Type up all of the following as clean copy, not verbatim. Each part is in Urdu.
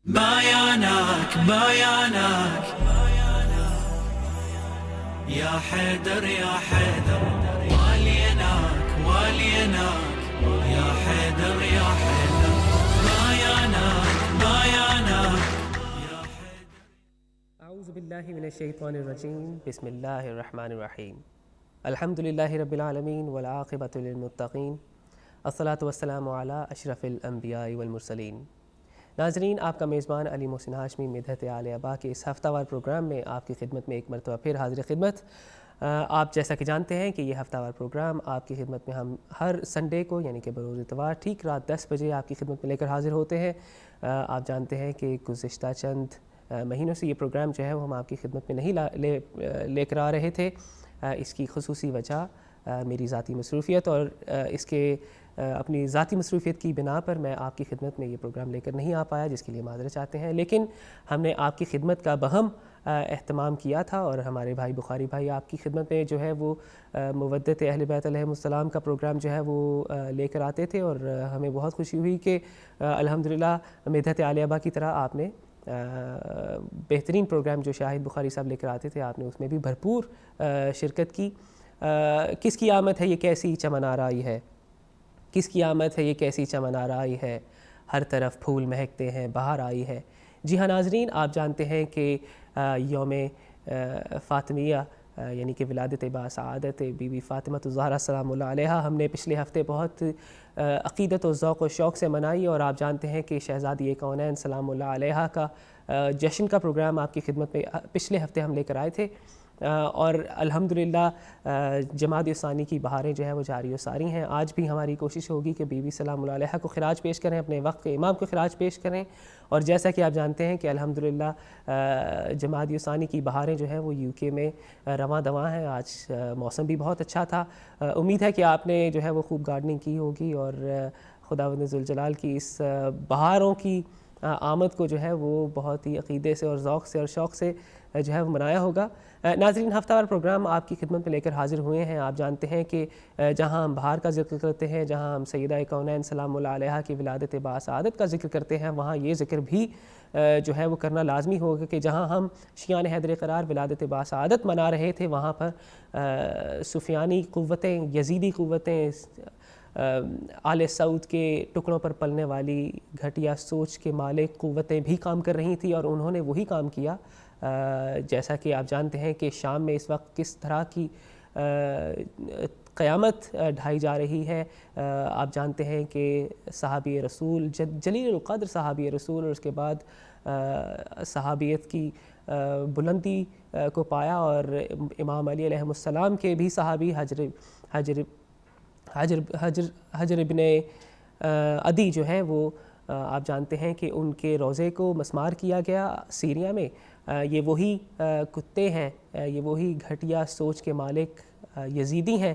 بيانك يا حيدر يا حيدر واليناك يا حيدر يا حيدر بيانك يا حيدر. اعوذ باللہ من الشیطان الرجیم بسم اللہ الرحمن الرحیم الحمد للہ رب العالمین والعاقبۃ للمتقین الصلاۃ والسلام علی اشرف الانبیاء والمرسلین. ناظرین، آپ کا میزبان علی محسن ہاشمی مدحت آل ابا کے اس ہفتہ وار پروگرام میں آپ کی خدمت میں ایک مرتبہ پھر حاضر خدمت. آپ جیسا کہ جانتے ہیں کہ یہ ہفتہ وار پروگرام آپ کی خدمت میں ہم ہر سنڈے کو یعنی کہ بروز اتوار ٹھیک رات 10 بجے آپ کی خدمت میں لے کر حاضر ہوتے ہیں. آپ جانتے ہیں کہ گزشتہ چند مہینوں سے یہ پروگرام جو ہے وہ ہم آپ کی خدمت میں نہیں لے کر آ رہے تھے. اس کی خصوصی وجہ میری ذاتی مصروفیت اور اس کے اپنی ذاتی مصروفیت کی بنا پر میں آپ کی خدمت میں یہ پروگرام لے کر نہیں آ پایا، جس کے لیے معذرت چاہتے ہیں. لیکن ہم نے آپ کی خدمت کا بہم اہتمام کیا تھا اور ہمارے بھائی بخاری بھائی آپ کی خدمت میں جو ہے وہ مودت اہل بیت علیہم السلام کا پروگرام جو ہے وہ لے کر آتے تھے، اور ہمیں بہت خوشی ہوئی کہ الحمدللہ مدحت آل ابا کی طرح آپ نے بہترین پروگرام جو شاہد بخاری صاحب لے کر آتے تھے آپ نے اس میں بھی بھرپور شرکت کی. کس کی آمد ہے یہ کیسی چمن آرائی ہے، کس کی آمد ہے یہ کیسی چمن آرائی ہے، ہر طرف پھول مہکتے ہیں بہار آئی ہے. جی ہاں ناظرین، آپ جانتے ہیں کہ یوم فاطمیہ یعنی کہ ولادت باسعادت بی بی فاطمہ الزہرا سلام اللہ علیہا ہم نے پچھلے ہفتے بہت عقیدت و ذوق و شوق سے منائی، اور آپ جانتے ہیں کہ شہزادی کونین سلام اللہ علیہا کا جشن کا پروگرام آپ کی خدمت میں پچھلے ہفتے ہم لے کر آئے تھے. اور الحمدللہ جمادی الثانی کی بہاریں جو ہیں وہ جاری و ساری ہیں. آج بھی ہماری کوشش ہوگی کہ بی بی سلام اللہ علیہا کو خراج پیش کریں، اپنے وقت کے امام کو خراج پیش کریں. اور جیسا کہ آپ جانتے ہیں کہ الحمدللہ جمادی الثانی کی بہاریں جو ہیں وہ یو کے میں رواں دواں ہیں. آج موسم بھی بہت اچھا تھا. امید ہے کہ آپ نے جو ہے وہ خوب گارڈننگ کی ہوگی اور خداوند ذوالجلال کی اس بہاروں کی آمد کو جو ہے وہ بہت ہی عقیدے سے اور ذوق سے اور شوق سے جو ہے وہ منایا ہوگا. ناظرین، ہفتہ وار پروگرام آپ کی خدمت میں لے کر حاضر ہوئے ہیں. آپ جانتے ہیں کہ جہاں ہم بہار کا ذکر کرتے ہیں، جہاں ہم سیدہ کونین سلام اللہ علیہا کی ولادت باسعادت کا ذکر کرتے ہیں، وہاں یہ ذکر بھی جو ہے وہ کرنا لازمی ہوگا کہ جہاں ہم شیعان حیدر قرار ولادت باسعادت منا رہے تھے، وہاں پر سفیانی قوتیں، یزیدی قوتیں، آل سعود کے ٹکڑوں پر پلنے والی گھٹیا سوچ کے مالک قوتیں بھی کام کر رہی تھیں، اور انہوں نے وہی کام کیا. جیسا کہ آپ جانتے ہیں کہ شام میں اس وقت کس طرح کی قیامت ڈھائی جا رہی ہے. آپ جانتے ہیں کہ صحابی رسول، جلیل القدر صحابی رسول، اور اس کے بعد صحابیت کی بلندی کو پایا، اور امام علی علیہ السلام کے بھی صحابی حجر ابن عدی جو ہے وہ آپ جانتے ہیں کہ ان کے روضے کو مسمار کیا گیا سیریا میں. یہ وہی کتے ہیں، یہ وہی گھٹیا سوچ کے مالک یزیدی ہیں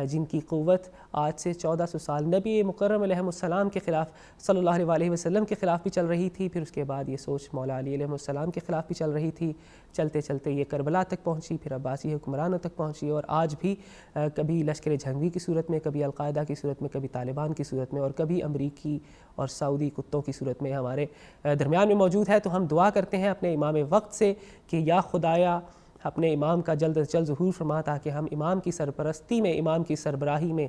جن کی قوت آج سے 1400 سال نبی مکرم علیہ السلام کے خلاف صلی اللہ علیہ وسلم کے خلاف بھی چل رہی تھی. پھر اس کے بعد یہ سوچ مولا علی علیہ السلام کے خلاف بھی چل رہی تھی. چلتے چلتے یہ کربلا تک پہنچی، پھر عباسی حکمرانوں تک پہنچی، اور آج بھی کبھی لشکر جھنگوی کی صورت میں، کبھی القاعدہ کی صورت میں، کبھی طالبان کی صورت میں، اور کبھی امریکی اور سعودی کتوں کی صورت میں ہمارے درمیان میں موجود ہے. تو ہم دعا کرتے ہیں اپنے امام وقت سے کہ یا خدایا اپنے امام کا جلد از جلد ظہور فرما، تاکہ ہم امام کی سرپرستی میں، امام کی سربراہی میں،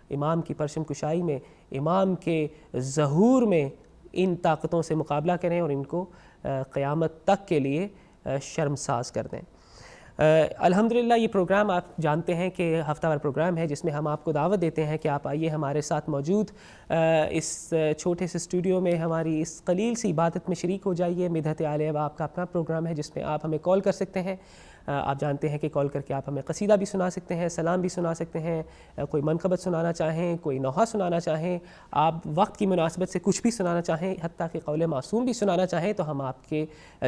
امام کی پرچم کشائی میں، امام کے ظہور میں ان طاقتوں سے مقابلہ کریں اور ان کو قیامت تک کے لیے شرمساز کر دیں. الحمدللہ یہ پروگرام آپ جانتے ہیں کہ ہفتہ وار پروگرام ہے، جس میں ہم آپ کو دعوت دیتے ہیں کہ آپ آئیے ہمارے ساتھ موجود اس چھوٹے سے اسٹوڈیو میں ہماری اس قلیل سی عبادت میں شریک ہو جائیے. مدحت آل ابا آپ کا اپنا پروگرام ہے جس میں آپ ہمیں کال کر سکتے ہیں. آپ جانتے ہیں کہ کال کر کے آپ ہمیں قصیدہ بھی سنا سکتے ہیں، سلام بھی سنا سکتے ہیں، کوئی منقبت سنانا چاہیں، کوئی نوحہ سنانا چاہیں، آپ وقت کی مناسبت سے کچھ بھی سنانا چاہیں، حتیٰ کہ قول معصوم بھی سنانا چاہیں، تو ہم آپ کے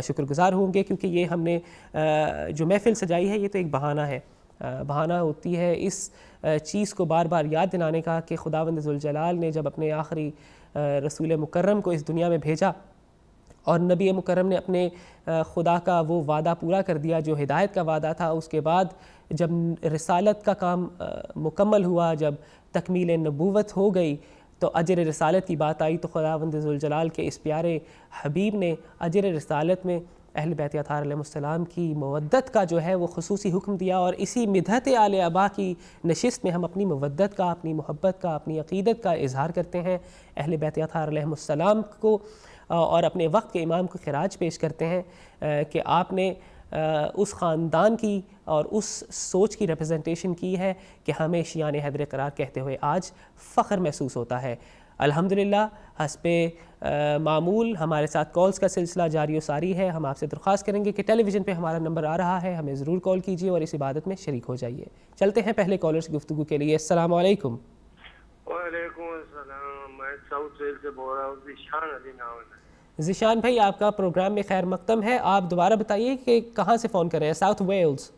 شکر گزار ہوں گے. کیونکہ یہ ہم نے جو محفل سجائی ہے یہ تو ایک بہانہ ہے، بہانہ ہوتی ہے اس چیز کو بار بار یاد دلانے کا کہ خداوند ذوالجلال نے جب اپنے آخری رسول مکرم کو اس دنیا میں بھیجا اور نبی مکرم نے اپنے خدا کا وہ وعدہ پورا کر دیا جو ہدایت کا وعدہ تھا، اس کے بعد جب رسالت کا کام مکمل ہوا، جب تکمیل نبوت ہو گئی، تو اجر رسالت کی بات آئی تو خداوند ذوالجلال کے اس پیارے حبیب نے اجر رسالت میں اہل بیت اطہار علیہ السلام کی مودت کا جو ہے وہ خصوصی حکم دیا، اور اسی مدحت آل ابا کی نشست میں ہم اپنی مودت کا، اپنی محبت کا، اپنی عقیدت کا اظہار کرتے ہیں اہل بیت اطہار علیہ السلام کو، اور اپنے وقت کے امام کو خراج پیش کرتے ہیں کہ آپ نے اس خاندان کی اور اس سوچ کی ریپرزنٹیشن کی ہے کہ ہمیں شیعان حیدر قرار کہتے ہوئے آج فخر محسوس ہوتا ہے۔ الحمدللہ حسب معمول ہمارے ساتھ کالز کا سلسلہ جاری و ساری ہے۔ ہم آپ سے درخواست کریں گے کہ ٹیلی ویژن پہ ہمارا نمبر آ رہا ہے، ہمیں ضرور کال کیجیے اور اس عبادت میں شریک ہو جائیے۔ چلتے ہیں پہلے کالرز گفتگو کے لیے۔ السلام علیکم۔ وعلیکم السلام، میں ساؤتھ ویل سے بول رہا ہوں، ذیشان علی نام ہے۔ ذیشان بھائی، آپ کا پروگرام میں خیر مقدم ہے۔ آپ دوبارہ بتائیے کہ کہاں سے فون کر رہے ہیں؟ South Wales?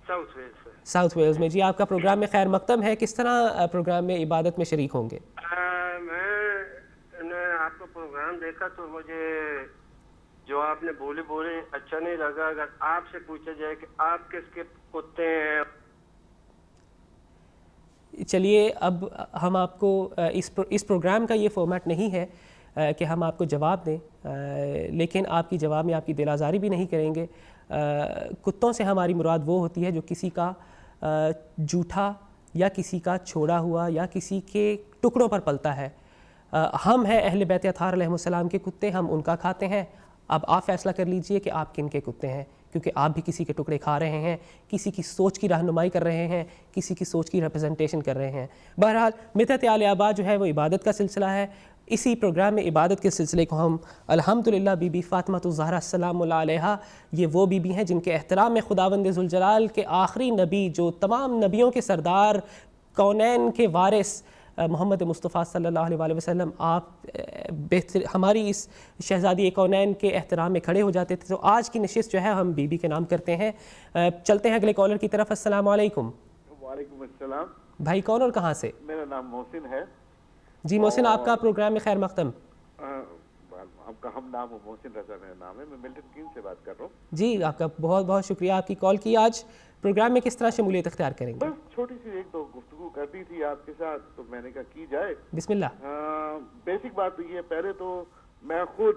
ساؤتھ ویل سے۔ ساؤتھ ویلز میں جی، آپ کا پروگرام میں خیر مقدم ہے۔ کس طرح پروگرام میں عبادت میں شریک ہوں گے؟ میں نے آپ کا پروگرام دیکھا تو مجھے جو آپ نے بولے اچھا نہیں لگا۔ اگر آپ سے پوچھا جائے کہ آپ کس کے کتے ہیں؟ چلیے، اب ہم آپ کو اس پروگرام کا یہ فارمیٹ نہیں ہے کہ ہم آپ کو جواب دیں، لیکن آپ کی جواب میں آپ کی دل آزاری بھی نہیں کریں گے۔ کتوں سے ہماری مراد وہ ہوتی ہے جو کسی کا جھوٹا یا کسی کا چھوڑا ہوا یا کسی کے ٹکڑوں پر پلتا ہے۔ ہم ہیں اہل بیت اطہار علیہ السلام کے کتے، ہم ان کا کھاتے ہیں۔ اب آپ فیصلہ کر لیجئے کہ آپ کن کے کتے ہیں، کیونکہ آپ بھی کسی کے ٹکڑے کھا رہے ہیں، کسی کی سوچ کی رہنمائی کر رہے ہیں، کسی کی سوچ کی ریپرزنٹیشن کر رہے ہیں۔ بہرحال مدحت آل ابا جو ہے وہ عبادت کا سلسلہ ہے۔ اسی پروگرام میں عبادت کے سلسلے کو ہم الحمدللہ بی بی فاطمہ الزہرا السلام اللہ علیہا، یہ وہ بی بی ہیں جن کے احترام میں خداوند ذوالجلال کے آخری نبی، جو تمام نبیوں کے سردار، کونین کے وارث محمد مصطفیٰ صلی اللہ علیہ وسلم، آپ ہماری اس شہزادی کونین کے احترام میں کھڑے ہو جاتے تھے۔ تو آج کی نشست جو ہے ہم بی بی کے نام کرتے ہیں۔ چلتے ہیں اگلے کالر کی طرف۔ السلام علیکم۔ وعلیکم السلام۔ بھائی کون اور کہاں سے؟ میرا نام محسن ہے۔ جی محسن، آپ کا پروگرام میں خیر مقدم۔ آپ کا ہم نام ہو، محسن رضا میرا نام ہے، میں ملٹن کین سے بات کر رہا ہوں۔ جی، آپ کا بہت بہت شکریہ آپ کی کال کی۔ آج پروگرام میں کس طرح شمولیت اختیار کریں گے؟ بس چھوٹی سی ایک دو گفتگو کرنی تھی آپ کے ساتھ، تو میں نے کہا کی جائے۔ بسم اللہ۔ بیسک بات تو یہ ہے، پہلے تو میں خود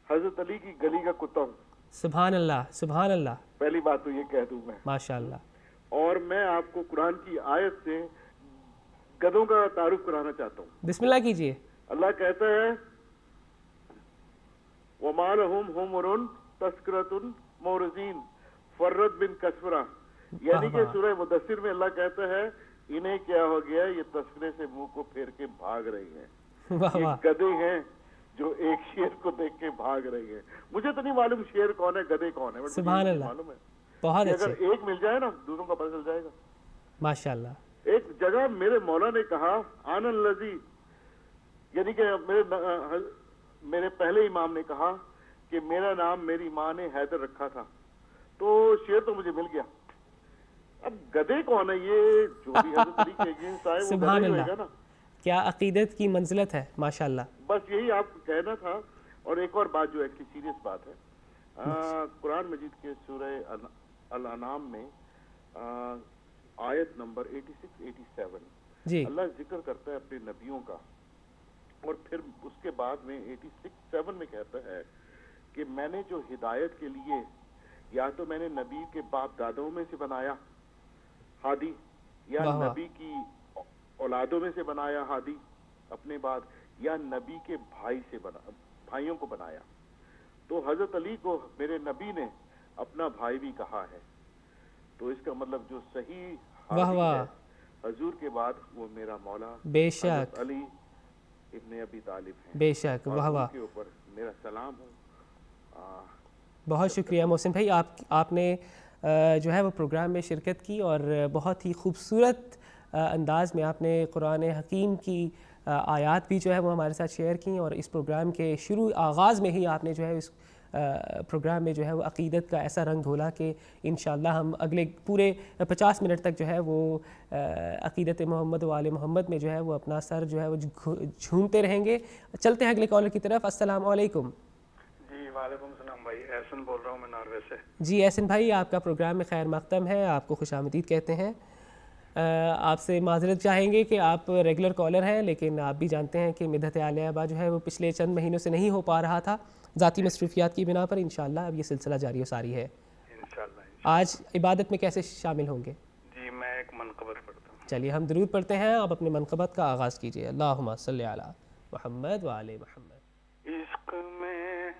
حضرت علی کی گلی کا کتا ہوں۔ سبحان اللہ، سبحان اللہ۔ پہلی بات تو یہ کہہ دوں میں، ماشاء اللہ۔ اور میں آپ کو قرآن کی آیت سے گدھوں کا تعارف کرانا چاہتا ہوں۔ بسم اللہ کیجئے۔ اللہ کہتا ہے وَمَا لَهُمْ حُمُرٌ تَذْكِرَةٌ مُورِزِينَ فرت بن کسفرہ، یعنی کہ سورہ مدثر میں اللہ کہتا ہے انہیں کیا ہو گیا، یہ تذکرے سے منہ کو پھیر کے بھاگ رہی ہیں، یہ گدھے ہیں جو ایک شیر کو دیکھ کے بھاگ رہی ہیں۔ مجھے تو نہیں معلوم شیر کون ہے، گدھے کون ہے، سبحان اللہ، معلوم ہے بہت کہ اچھے، اگر ایک مل جائے نا دوسروں کا پتہ چل جائے گا۔ ماشاء اللہ۔ ایک جگہ میرے مولا نے کہا آن الذی، یعنی کہ میرے پہلے امام نے کہا کہ میرا نام میری ماں نے حیدر رکھا تھا، تو شیر تو مجھے مل گیا۔ اب گدھے کون ہے، یہ جو بھی حضرت علی کے اگینسٹ آئے وہ سبحان گدھے ہوئے اللہ، گا نا۔ کیا عقیدت کی منزلت ہے، ماشاء اللہ۔ بس یہی آپ کو کہنا تھا۔ اور ایک اور بات جو ایکچولی سیریس بات ہے، قرآن مجید کے سورہ الانعام میں آیت نمبر 86-87 جی، اللہ ذکر کرتا ہے اپنے نبیوں کا، اور پھر اس کے بعد میں 86-7 میں کہتا ہے کہ میں نے جو ہدایت کے لیے یا تو میں نے نبی کے باپ دادوں میں سے بنایا ہادی، یا نبی کی اولادوں میں سے بنایا ہادی اپنے بعد، یا نبی کے بھائیوں کو بنایا۔ تو حضرت علی کو میرے نبی نے اپنا بھائی بھی کہا ہے، تو اس کا مطلب جو صحیح ہادی ہے حضور کے بعد وہ میرا مولا بے شک حضرت علی ابن ابی طالب ہیں، بے شک، واہ واہ، ان کے اوپر میرا سلام ہو۔ بہت شکریہ محسن بھائی، آپ نے جو ہے وہ پروگرام میں شرکت کی اور بہت ہی خوبصورت انداز میں آپ نے قرآن حکیم کی آیات بھی جو ہے وہ ہمارے ساتھ شیئر کی، اور اس پروگرام کے آغاز میں ہی آپ نے جو ہے اس پروگرام میں جو ہے وہ عقیدت کا ایسا رنگ گھولا کہ انشاءاللہ ہم اگلے پورے 50 منٹ تک جو ہے وہ عقیدت محمد و آل محمد میں جو ہے وہ اپنا سر جو ہے وہ جھومتے رہیں گے۔ چلتے ہیں اگلے کالر کی طرف۔ السلام علیکم۔ جی وعلیکم السلام بھائی، احسن بول رہا ہوں میں ناروے سے۔ جی احسن بھائی، آپ کا پروگرام میں خیر مقدم ہے، آپ کو خوش آمدید کہتے ہیں۔ آپ سے معذرت چاہیں گے کہ آپ ریگولر کالر ہیں، لیکن آپ بھی جانتے ہیں کہ مدحت عالیہ ابا جو ہے وہ پچھلے چند مہینوں سے نہیں ہو پا رہا تھا ذاتی مصروفیات کی بنا پر. انشاءاللہ اب یہ سلسلہ جاری و ساری ہے. انشاءاللہ. آج عبادت میں کیسے شامل ہوں گے؟ جی میں ایک منقبت پڑھتا ہوں. چلیے ہم درود پڑھتے ہیں، آپ اپنے منقبت کا آغاز کیجیے. اللہم صلی علی محمد وآل محمد. عشق میں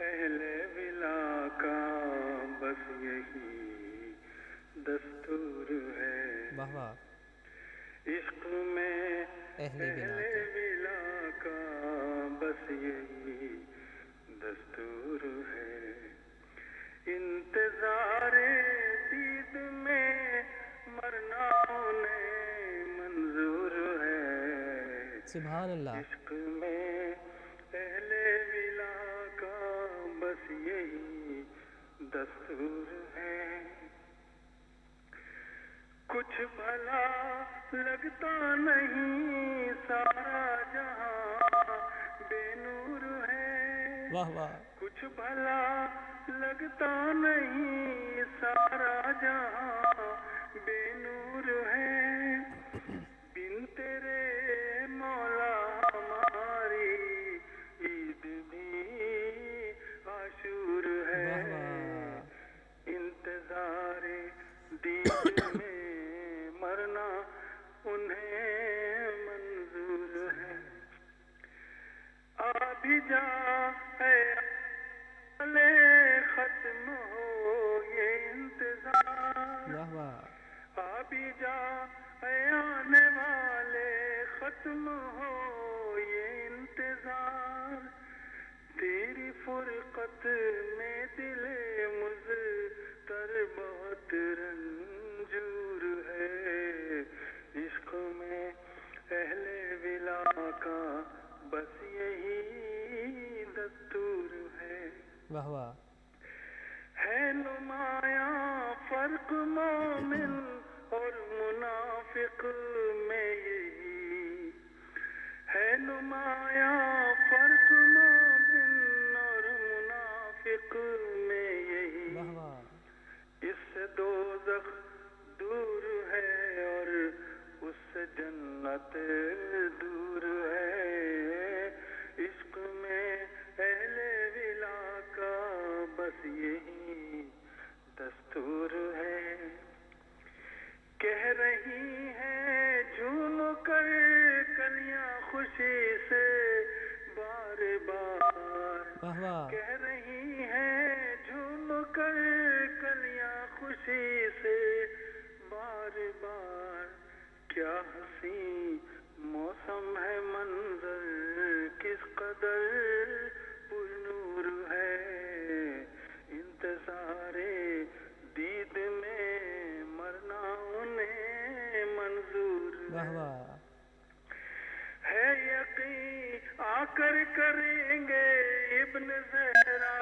اہل ولا کا بس یہی دستور ہے. واہ واہ. عشق میں اہل ولا کا بس یہی دستور ہے. انتظار دید میں مرنا انہیں منظور ہے. سبحان اللہ. عشق میں اہل ولا کا بس یہی دستور ہے. کچھ بھلا لگتا نہیں سارا جہاں بے نور ہے. واہ واہ. کچھ بھلا لگتا نہیں سارا جہاں بے نور ہے. بن تیرے مولا ہماری عید بھی عاشور ہے. انتظار دید میں مرنا انہیں منظور ہے. آ بھی جا اے ختم ہو یہ انتظار. واہ واہ. آ بھی جا اے آنے والے ختم ہو یہ انتظار. تیری فرقت میں دل مضطر بہت رنجور ہے. عشق میں اہل ولا کا بس یہی دستور ہے. واہ واہ. ہے نمایاں فرق مومن اور منافق میں یہی. ہے نمایاں فرق مومن اور منافق میں یہی. واہ واہ. اس سے دوزخ دور ہے اور اس سے جنت دور ہے. عشق میں اہل ولا کا بس یہی دستور ہے. کہہ رہی ہے جھوم کر کلیاں خوشی سے بار بار. واہ واہ. کہہ رہی ہے جھوم کر کلیاں خوشی سے بار بار. کیا حسین موسم ہے منظر کس قدر پر نور ہے. انتظار دید میں مرنا انہیں منظور واہ واہ. ہے. یقین آ کر کریں گے ابن زہرا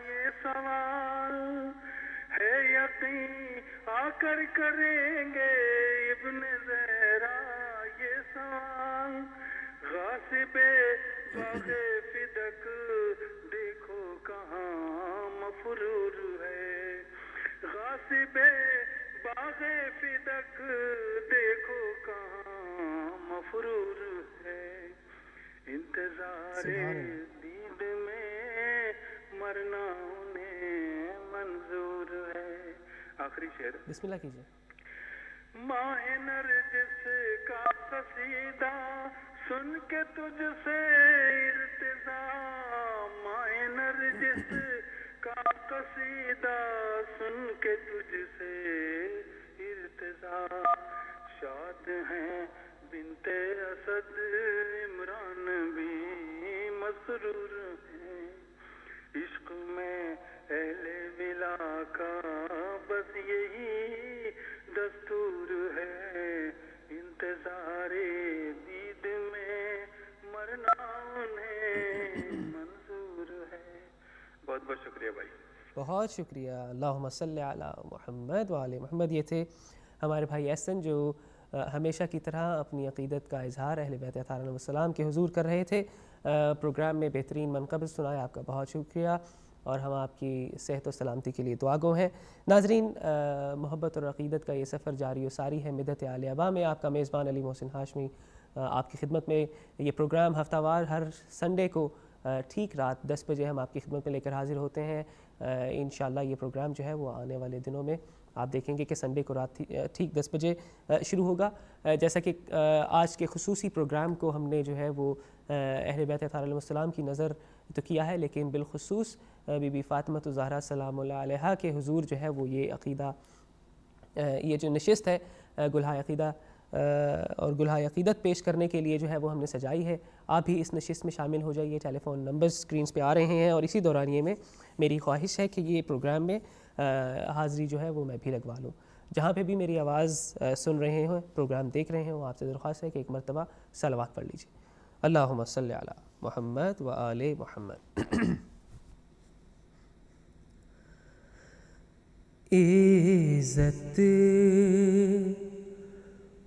یہ سوال. ہے یقین آ کر کریں گے ابن زہرا یہ سوال. غاصب باغ فدق دیکھو کہاں مفرور ہے. غاصب باغ فدق دیکھو کہاں مفرور ہے. انتظار دید میں مرنا انہیں منظور ہے. آخری شعر بسم اللہ کیجیے. ماہ نرجس کا قصیدہ سن کے تجھ سے ارتضا. ماہ نرجس کا قصیدہ سن کے تجھ سے ارتضا. شاد ہیں بنت اسد عمران بھی مسرور ہیں. عشق میں اہل ولا کا بس یہی دستور ہے. انتظار دید میں مرنا انہیں منظور ہے. بہت بہت شکریہ بھائی. بہت شکریہ. اللہم صلی علی محمد وآل محمد. یہ تھے ہمارے بھائی احسن جو ہمیشہ کی طرح اپنی عقیدت کا اظہار اہل بیت اطہار علیہ السلام کے حضور کر رہے تھے. پروگرام میں بہترین منقبت سنائے. آپ کا بہت شکریہ. اور ہم آپ کی صحت و سلامتی کے لیے دعا گو ہیں۔ ناظرین، محبت اور عقیدت کا یہ سفر جاری و ساری ہے۔ مدت عالیہ ابا میں آپ کا میزبان علی محسن ہاشمی آپ کی خدمت میں یہ پروگرام ہفتہ وار ہر سنڈے کو ٹھیک رات 10 بجے ہم آپ کی خدمت میں لے کر حاضر ہوتے ہیں۔ انشاءاللہ یہ پروگرام جو ہے وہ آنے والے دنوں میں آپ دیکھیں گے کہ سنڈے کو رات ٹھیک 10 بجے شروع ہوگا۔ جیسا کہ آج کے خصوصی پروگرام کو ہم نے جو ہے وہ اہل بیت اطہار علیہ السلام کی نظر تو کیا ہے، لیکن بالخصوص بی بی فاطمہ الزہرا سلام اللہ علیہا کے حضور جو ہے وہ یہ عقیدہ، یہ جو نشست ہے گلہائے عقیدہ اور گلہائے عقیدت پیش کرنے کے لیے جو ہے وہ ہم نے سجائی ہے۔ آپ بھی اس نشست میں شامل ہو جائیے۔ ٹیلی فون نمبر سکرینز پہ آ رہے ہیں، اور اسی دورانیے میں میری خواہش ہے کہ یہ پروگرام میں حاضری جو ہے وہ میں بھی لگوا لوں۔ جہاں پہ بھی میری آواز سن رہے ہوں، پروگرام دیکھ رہے ہوں، آپ سے درخواست ہے کہ ایک مرتبہ صلوات پڑھ لیجیے۔ اللہم صلی علی محمد و آل محمد۔ عزت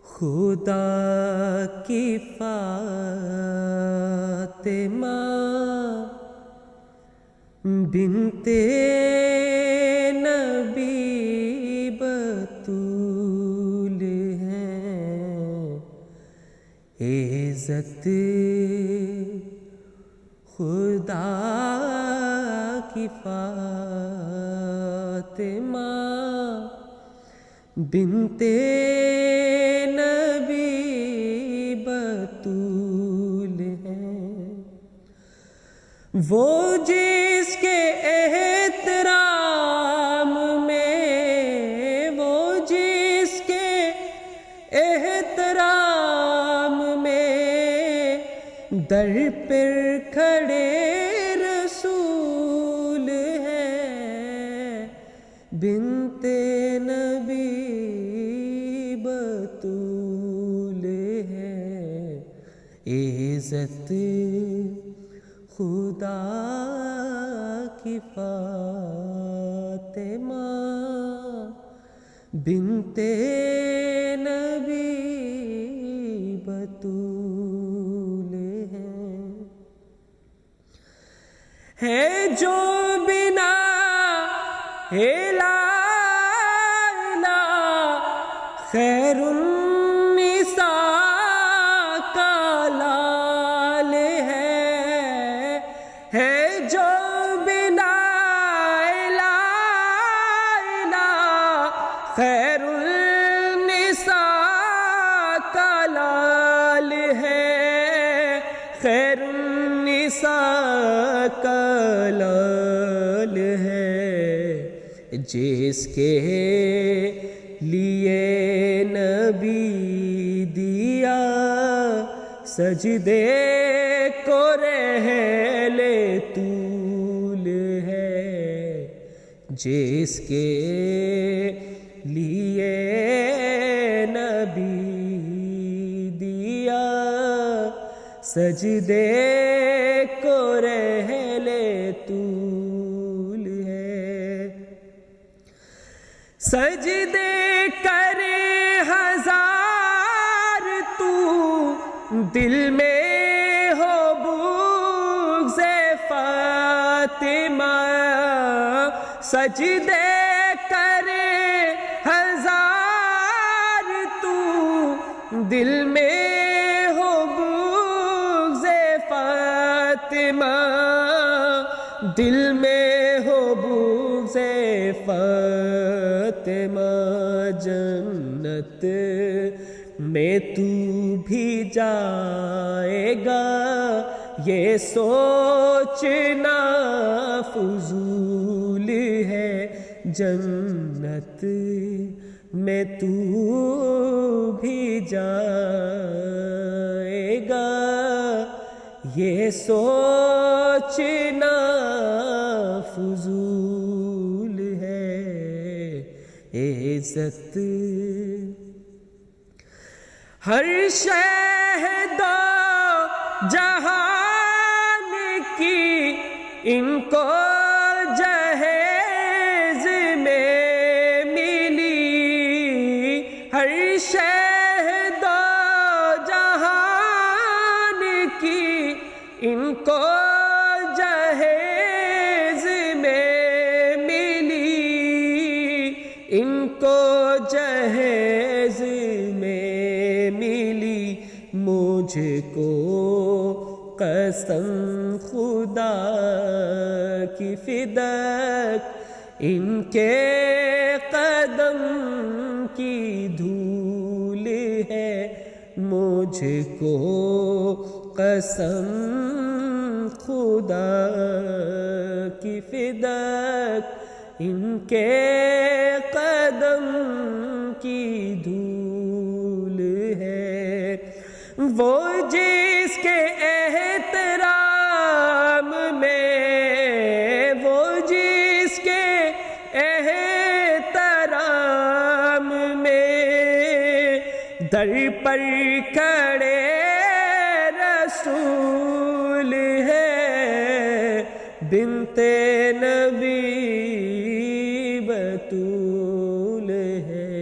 خدا کی فاطمہ بنت نبی بطول ہیں۔ عزت خدا کی فاطمہ بنت نبی بطول ہیں۔ وہ جس کے احترام میں، وہ جس کے احترام میں در پر کھڑے رسول ہیں۔ بنت نبی بطول ہے۔ عزت خدا کی فاطمہ بنت نبی بطول ہے جو بنا لا الہ خیر النساء کا لال ہے جو بنا لا الہ خیر النساء کا لال ہے، خیر النساء کا لال ہے۔ جس کے لیے نبی دیا سجدے کو رحل طول ہے۔ جس کے لیے نبی دیا سجدے کو رحل طول ہے۔ سجدے کرے ہزار تو دل میں ہو بغض فاطمہ، سجدے کرے ہزار تو دل میں ہو بغض فاطمہ، دل میں ہو بغض فاطمہ۔ جنت میں تو بھی جائے گا یہ سوچنا فضول ہے۔ جنت میں تو بھی جائے گا یہ سوچنا فضول ہے۔ عزت ہر شہد جہان کی ان کو جہیز میں ملی، ہر شہد جہان کی ان کو جہیز میں ان کو جہیز میں ملی مجھ کو قسم خدا کی فداک ان کے قدم کی دھول ہے مجھ کو قسم خدا کی فداک ان کے قدم کی دھول ہے وہ جس کے احترام میں وہ جس کے احترام میں در پر کھڑے رسول ہے بنت نبی بطول ہے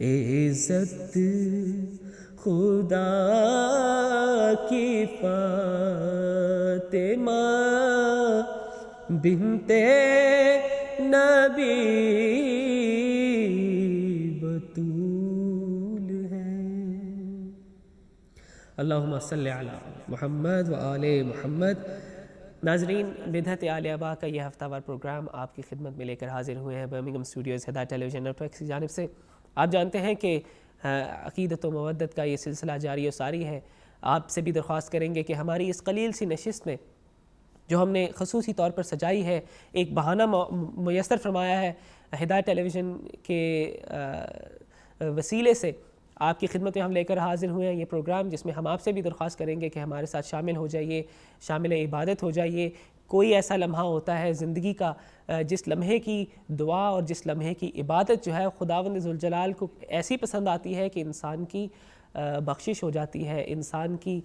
عزت خدا کی فاطمہ بنت نبی بطول ہے۔ اللہم صلی علی محمد و آل محمد۔ ناظرین، بدعت آل ابا کا یہ ہفتہ وار پروگرام آپ کی خدمت میں لے کر حاضر ہوئے ہیں برمنگھم اسٹوڈیوز ہدایت ٹیلی ویژن نیٹ ورک کی جانب سے۔ آپ جانتے ہیں کہ عقیدت و مودت کا یہ سلسلہ جاری و ساری ہے۔ آپ سے بھی درخواست کریں گے کہ ہماری اس قلیل سی نشست میں جو ہم نے خصوصی طور پر سجائی ہے، ایک بہانہ میسر فرمایا ہے ہدایت ٹیلی ویژن کے وسیلے سے آپ کی خدمت میں ہم لے کر حاضر ہوئے ہیں یہ پروگرام، جس میں ہم آپ سے بھی درخواست کریں گے کہ ہمارے ساتھ شامل ہو جائیے، شامل عبادت ہو جائیے۔ کوئی ایسا لمحہ ہوتا ہے زندگی کا جس لمحے کی دعا اور جس لمحے کی عبادت جو ہے خداوند ذوالجلال کو ایسی پسند آتی ہے کہ انسان کی بخشش ہو جاتی ہے، انسان کی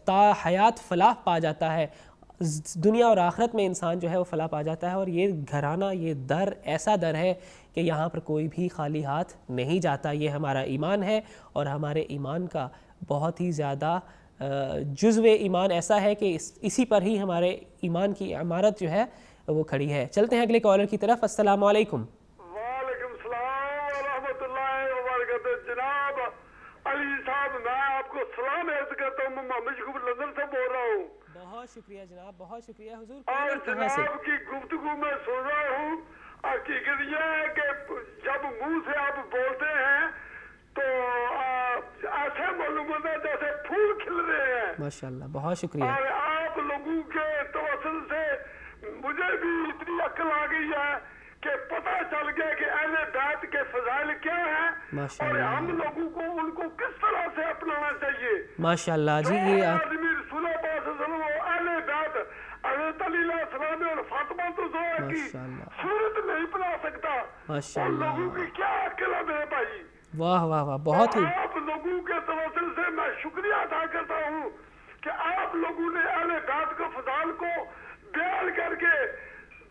تا حیات فلاح پا جاتا ہے، دنیا اور آخرت میں انسان جو ہے وہ فلاح پا جاتا ہے۔ اور یہ گھرانہ، یہ در ایسا در ہے کہ یہاں پر کوئی بھی خالی ہاتھ نہیں جاتا۔ یہ ہمارا ایمان ہے اور ہمارے ایمان کا بہت ہی زیادہ جزو ایمان ایسا ہے کہ اسی پر ہی ہمارے ایمان کی عمارت جو ہے وہ کھڑی ہے۔ چلتے ہیں اگلے کالر کی طرف۔ السلام علیکم۔ وعلیکم السلام ورحمۃ اللہ وبرکاتہ۔ جناب علی صاحب، میں آپ کو سلام عرض کرتا ہوں، میں محمد شکوب لندن سے بول رہا ہوں۔ بہت شکریہ جناب، بہت شکریہ حضور۔ اور جناب کی گفتگو میں سن رہا ہوں، حقیقت یہ ہے کہ جب منہ سے آپ بولتے ہیں تو ایسے معلوم ہوتا ہے جیسے پھول کھل رہے ہیں۔ ماشاءاللہ، بہت شکریہ۔ اور آپ لوگوں کے توسل سے مجھے بھی اتنی عقل آ گئی ہے کہ پتہ چل گیا کہ اہل بیت کے فضائل کیا ہیں اور ہم لوگوں کو ان کو کس طرح سے اپنانا چاہیے۔ ماشاءاللہ جی، یہ آدمی رسول اللہ صلی اللہ علیہ وسلم اہل بیت حضرت علی علیہ السلام اور فاطمہ الزہرا کی صورت نہیں بنا سکتا۔ ان لوگوں کی کیا عقل ہے میرے بھائی۔ واہ واہ واہ، بہت ہی۔ آپ لوگوں کے توسل سے میں شکریہ ادا کرتا ہوں کہ آپ لوگوں نے اہل بیت کو فضائل کو بیان کر کے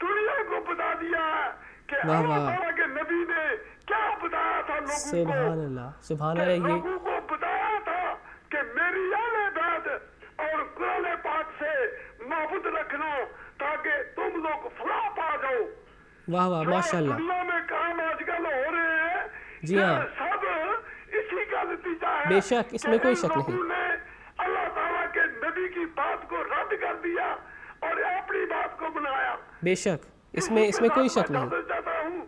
دنیا کو بتا دیا ہے کہ اللہ تعالیٰ کے نبی نے کیا بتایا تھا لوگوں کو۔ سبحان اللہ، سبحان اللہ۔ یہ لوگوں کو بتایا تھا کہ میری اہل بیت اور قرآن پاک سے محبت رکھنا تاکہ تم لوگ فلاح پا جاؤ۔ واہ واہ، ماشاءاللہ۔ دنیا میں کام آج کل ہو رہے ہیں جی ہاں، سب اسی کا نتیجہ ہے۔ بے شک، اس میں کوئی شک نہیں۔ اللہ تعالیٰ کے نبی کی بات کو رد کر دیا اور اپنی بات کو بنایا۔ بے شک، اس میں کوئی شک نہیں۔ جاتا ہوں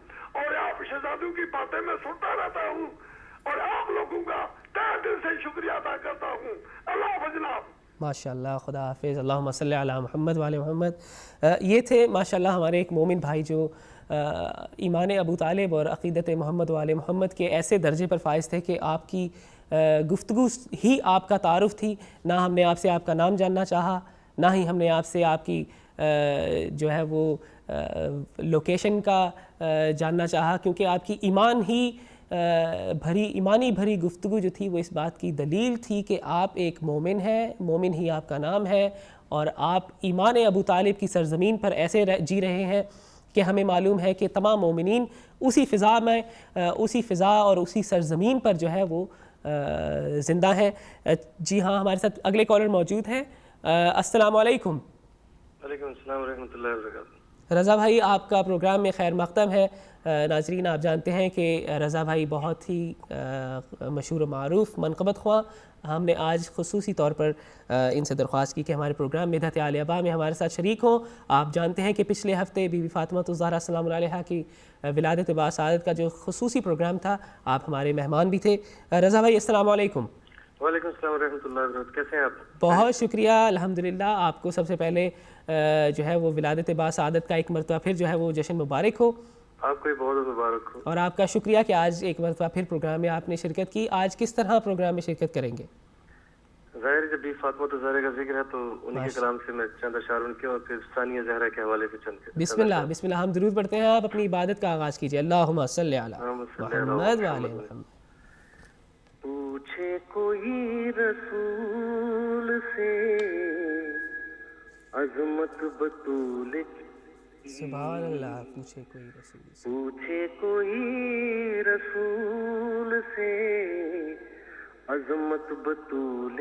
اور آپ شہزادوں کی باتیں میں سنتا رہتا ہوں اور آپ لوگوں کا تہ دل سے شکریہ ادا کرتا ہوں۔ اللہ حافظ جناب۔ ماشاءاللہ، خدا حافظ۔ اللہم صلی علی محمد وعلی محمد۔ یہ تھے ماشاءاللہ ہمارے ایک مومن بھائی جو ایمان ابو طالب اور عقیدت محمد وعلی محمد کے ایسے درجے پر فائز تھے کہ آپ کی گفتگو ہی آپ کا تعارف تھی۔ نہ ہم نے آپ سے آپ کا نام جاننا چاہا، نہ ہی ہم نے آپ سے آپ کی جو ہے وہ لوکیشن کا جاننا چاہا، کیونکہ آپ کی ایمانی بھری گفتگو جو تھی وہ اس بات کی دلیل تھی کہ آپ ایک مومن ہیں، مومن ہی آپ کا نام ہے، اور آپ ایمان ابو طالب کی سرزمین پر ایسے جی رہے ہیں کہ ہمیں معلوم ہے کہ تمام مومنین اسی فضا میں، اسی فضا اور اسی سرزمین پر جو ہے وہ زندہ ہیں۔ جی ہاں، ہمارے ساتھ اگلے کالر موجود ہیں۔ السلام علیکم۔ وعلیکم السلام ورحمۃ اللہ وبرکاتہ۔ رضا بھائی آپ کا پروگرام میں خیر مقدم ہے. ناظرین آپ جانتے ہیں کہ رضا بھائی بہت ہی مشہور و معروف منقبت خواہ. ہم نے آج خصوصی طور پر ان سے درخواست کی کہ ہمارے پروگرام مدحت عالیہ ابا میں ہمارے ساتھ شریک ہوں. آپ جانتے ہیں کہ پچھلے ہفتے بی بی فاطمہ الزہرا سلام اللہ علیہا کی ولادت باسعادت کا جو خصوصی پروگرام تھا آپ ہمارے مہمان بھی تھے. رضا بھائی السلام علیکم. وعلیکم السلام ورحمۃ اللہ وبرکاتہ. کیسے ہیں آپ؟ بہت شکریہ الحمدللہ. آپ کو سب سے پہلے جو ہے وہ ولادت باسعادت کا ایک مرتبہ پھر جو ہے وہ جشن مبارک ہو. آپ کو بھی بہت بہت مبارک ہو. اور آپ کا شکریہ کہ آج ایک مرتبہ پھر پروگرام میں آپ نے شرکت کی. آج کس طرح پروگرام میں شرکت کریں گے؟ ظاہر جب بی فاطمہ الزہرا کا ذکر ہے تو انہیں کے کلام سے میں چند اشعار ان کے اور پھر ثانیہ زہرا کے حوالے سے چند. بسم اللہ بسم اللہ. ہم درود پڑھتے ہیں, آپ اپنی عبادت کا آغاز کیجیے. اللہم صلی علی محمد و علی محمد. پوچھے کوئی رسول سے عظمت بطول کی, سبحان اللہ. پوچھے کوئی رسول سے, پوچھے کوئی رسول سے عظمت بطول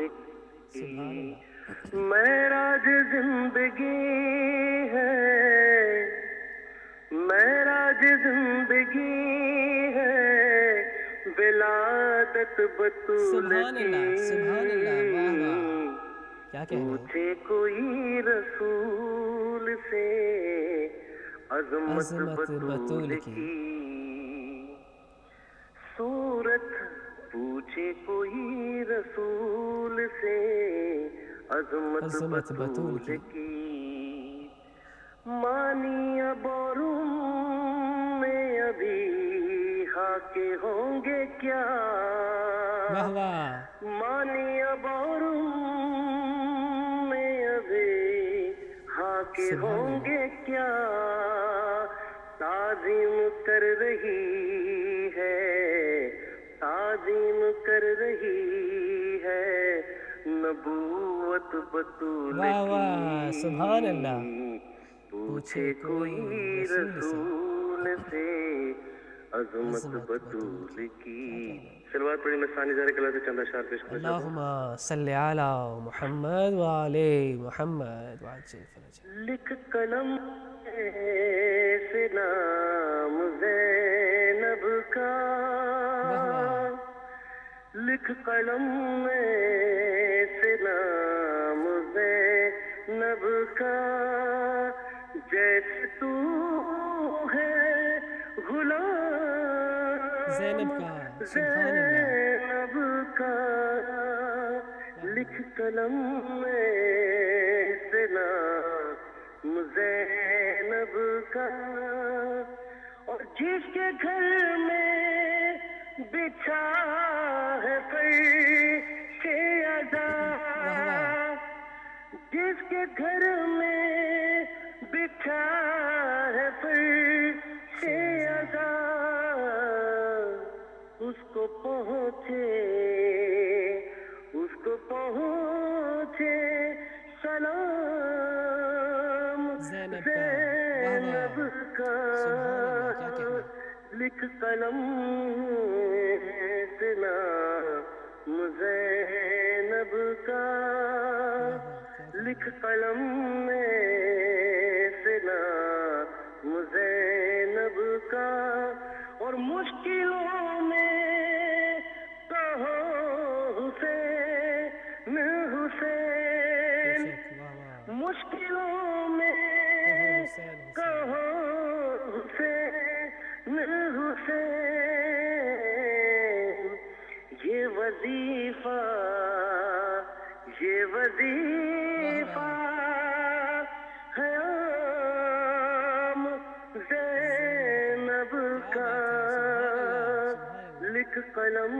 کی, معراج زندگی ہے, معراج زندگی ہے, ولادت بطول سبحان اللہ سبحان اللہ. واہ واہ, کی. کیا کہہ رہے ہیں. پوچھے کوئی رسول سے عظمت بطول کی صورت, پوچھے کوئی رسول سے عظمت بطول کی, مانی ابورم میں ابھی ہاکے ہوں گے کیا, واہ واہ. مانی ابورم میں ابھی ہاکے ہوں گے کیا, تعظیم کر رہی ہے, تعظیم کر رہی ہے نبوت بطول کی. واہ واہ سبحان اللہ. پوچھے کوئی رسول سے عظمت بطول کی. سلوات پڑھی. میں ثانی زہرا کے لفظ چند اشعار پیش کرنا چاہتا ہوں. اللہم صلی علی محمد و علی محمد وعجل فرجہ. لکھ قلم سے نام زینب کا, لکھ قلم سے نام زینب کا, جیسے تو ہے غلام زینب کا. سبحان اللہ. زینب کا, لکھ قلم سے نام زینب کا, اور جس کے گھر میں بچھا ہے فرش عذاب, جس کے گھر میں بچھا ہے فرش عذاب, اس کو پہنچے, اس کو پہنچے سلام زینب کا. لکھ قلم سے نام زینب کا, لکھ قلم سے نام زینب کا, اور مشکلوں میں کہو حسین حسین, مشکلوں میں کہو حسین حسین. یہ وظیفہ, یہ وظیفہ ہے عام زینب کا, لکھ قلم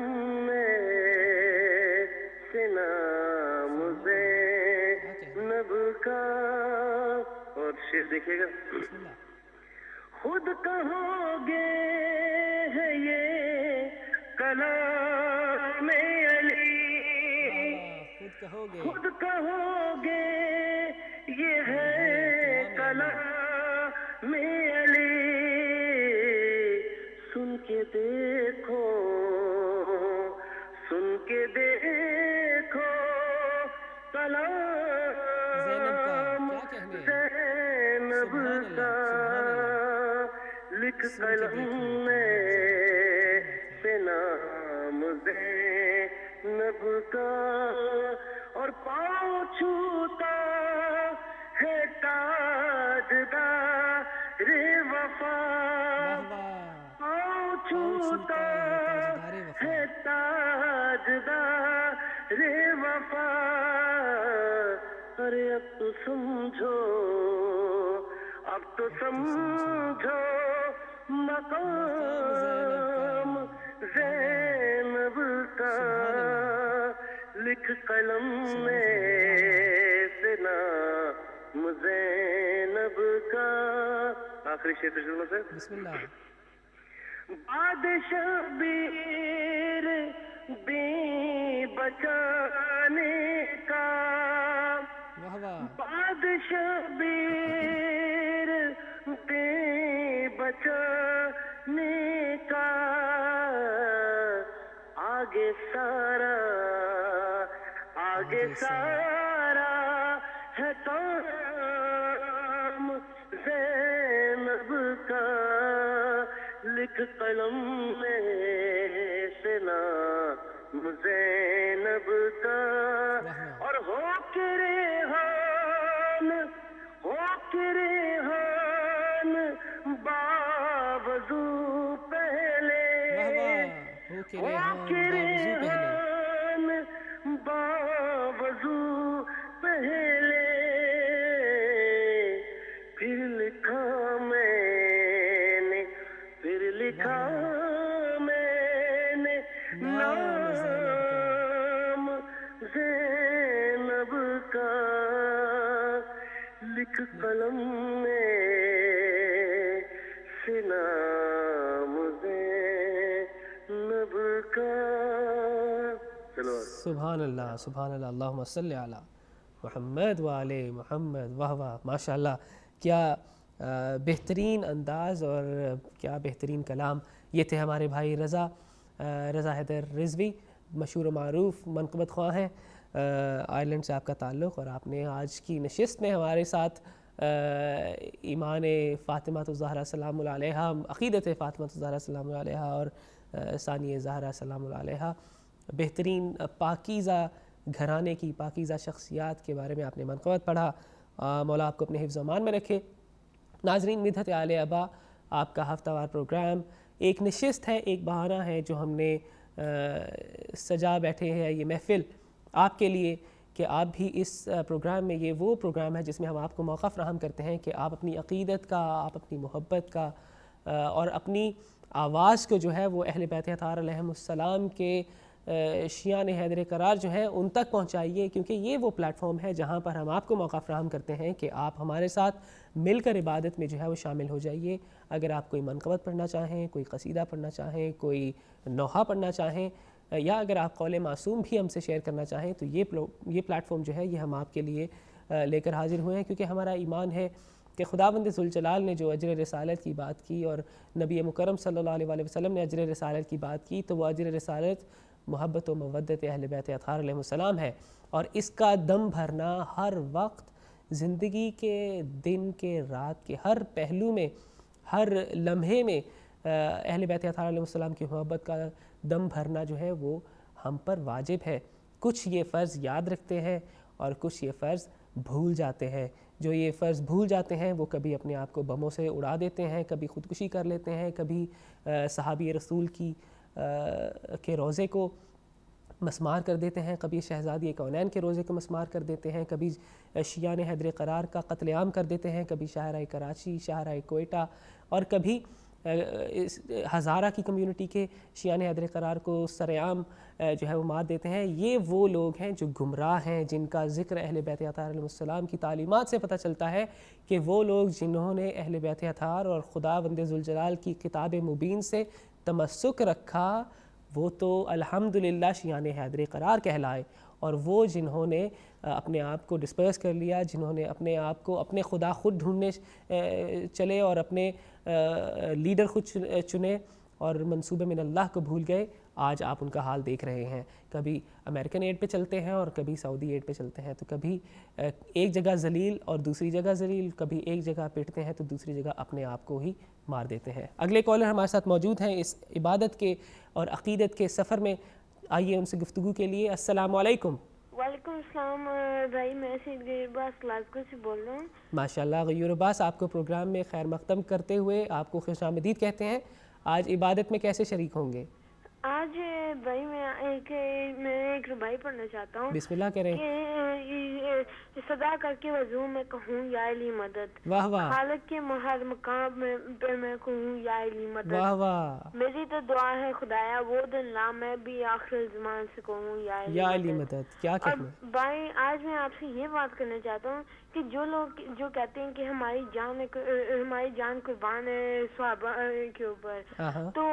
سے نام زینب کا. اور شعر دیکھیے گا. خود کہو گے ہے یہ کلام علی, خود کہو گے یہ ہے کلام علی, سن کے دیکھو, سن کے دیکھو کلام زینب کا. لکھ قلم میں سے نام زینب کا اور پاؤں چھوتا ہے تاجدار وفا پاؤں چھوتا ہے تاجدار وفا ارے اب تو سمجھو مقام زینب کا لکھ قلم میں سے نام زینب کا. آخری شعر ترجمہ سے بسم اللہ. بادشاہ بیر بے بچانے کا بادشاہ بیر بے بچانے کا آگے سارا ہے کام زینب کا لکھ قلم میں سے نام زینب کا اور ہو کے ریحان باوضو پہلے ہو کے ریحان باوضو پہلے پھر لکھا میں نے نام زینب کا لکھ قلم میں سے نام زینب کا. سبحان اللہ سبحان اللہ. اللہم صلی علی محمد وعلی محمد. واہ واہ ماشاء اللہ, کیا بہترین انداز اور کیا بہترین کلام. یہ تھے ہمارے بھائی رضا حیدر رضوی, مشہور و معروف منقبت خواہ ہیں. آئرلینڈ سے آپ کا تعلق, اور آپ نے آج کی نشست میں ہمارے ساتھ ایمان فاطمہ الزہرا سلام اللہ علیہا, عقیدت فاطمہ الزہرا سلام اللہ علیہا اور ثانی زہرا سلام اللہ علیہا, بہترین پاکیزہ گھرانے کی پاکیزہ شخصیات کے بارے میں آپ نے منقبت پڑھا. مولا آپ کو اپنے حفظ و امان میں رکھے. ناظرین, مدحت آل ابا آپ کا ہفتہ وار پروگرام ایک نشست ہے, ایک بہانہ ہے جو ہم نے سجا بیٹھے ہیں یہ محفل آپ کے لیے کہ آپ بھی اس پروگرام میں, یہ وہ پروگرام ہے جس میں ہم آپ کو موقع فراہم کرتے ہیں کہ آپ اپنی عقیدت کا, آپ اپنی محبت کا اور اپنی آواز کو جو ہے وہ اہل بیت اطہار علیہم السلام کے شیعان حیدر قرار جو ہیں ان تک پہنچائیے, کیونکہ یہ وہ پلیٹ فارم ہے جہاں پر ہم آپ کو موقع فراہم کرتے ہیں کہ آپ ہمارے ساتھ مل کر عبادت میں جو ہے وہ شامل ہو جائیے. اگر آپ کوئی منقبت پڑھنا چاہیں, کوئی قصیدہ پڑھنا چاہیں, کوئی نوحہ پڑھنا چاہیں, یا اگر آپ قول معصوم بھی ہم سے شیئر کرنا چاہیں تو یہ پلیٹ فارم جو ہے یہ ہم آپ کے لیے لے کر حاضر ہوئے ہیں, کیونکہ ہمارا ایمان ہے کہ خداوند ذوالجلال نے جو اجر رسالت کی بات کی اور نبی مکرم صلی اللہ علیہ وسلم نے اجر رسالت کی بات کی, تو وہ اجر رسالت محبت و مودت اہل بیت اطہار علیہ السلام ہے. اور اس کا دم بھرنا ہر وقت زندگی کے, دن کے, رات کے ہر پہلو میں, ہر لمحے میں اہل بیت اطہار علیہ السلام کی محبت کا دم بھرنا جو ہے وہ ہم پر واجب ہے. کچھ یہ فرض یاد رکھتے ہیں اور کچھ یہ فرض بھول جاتے ہیں. جو یہ فرض بھول جاتے ہیں وہ کبھی اپنے آپ کو بموں سے اڑا دیتے ہیں, کبھی خودکشی کر لیتے ہیں, کبھی صحابی رسول کے روضے کو مسمار کر دیتے ہیں, کبھی شہزادی کونین کے روضے کو مسمار کر دیتے ہیں, کبھی شیعان حیدر قرار کا قتل عام کر دیتے ہیں, کبھی شاہراہ کراچی, شاہراہ کوئٹہ, اور کبھی ہزارہ کی کمیونٹی کے شیعان حیدر قرار کو سرعام جو ہے وہ مار دیتے ہیں. یہ وہ لوگ ہیں جو گمراہ ہیں, جن کا ذکر اہل بیت اطہار علیہ السلام کی تعلیمات سے پتہ چلتا ہے کہ وہ لوگ جنہوں نے اہل بیت اطہار اور خداوند ذوالجلال کی کتاب مبین سے تمسک رکھا وہ تو الحمدللہ شیعان حیدر قرار کہلائے, اور وہ جنہوں نے اپنے آپ کو ڈسپرس کر لیا, جنہوں نے اپنے آپ کو اپنے خدا خود ڈھونڈنے چلے اور اپنے لیڈر خود چنے اور منصوبے من اللہ کو بھول گئے, آج آپ ان کا حال دیکھ رہے ہیں. کبھی امریکن ایڈ پہ چلتے ہیں اور کبھی سعودی ایڈ پہ چلتے ہیں, تو کبھی ایک جگہ ذلیل اور دوسری جگہ ذلیل, کبھی ایک جگہ پیٹتے ہیں تو دوسری جگہ اپنے آپ کو ہی مار دیتے ہیں. اگلے کالر ہمارے ساتھ موجود ہیں اس عبادت کے اور عقیدت کے سفر میں. آئیے ان سے گفتگو کے لیے. السلام علیکم. وعلیکم السلام بھائی, میں سید غیر عباس گلاسگو سے بول رہا ہوں. ماشاءاللہ غیور عباس, آپ کو پروگرام میں خیر مقدم کرتے ہوئے آپ کو خوش آمدید کہتے ہیں. آج عبادت میں کیسے شریک ہوں گے؟ آج بھائی میں ایک ربائی پڑھنا چاہتا ہوں. بسم اللہ کریں. کہ صدا کر کے وضو میں کہوں یا علی مدد, واہ واہ, خالق کے ہر مقام پہ میں کہوں یا علی مدد. واہ واہ, میری تو دعا ہے خدایا وہ دن لا میں بھی آخر زمان سے کہوں یا علی مدد. کیا کہنا ہے بھائی, آج میں آپ سے یہ بات کرنا چاہتا ہوں کہ جو لوگ جو کہتے ہیں کہ ہماری جان قربان ہے صحابہ کے اوپر, تو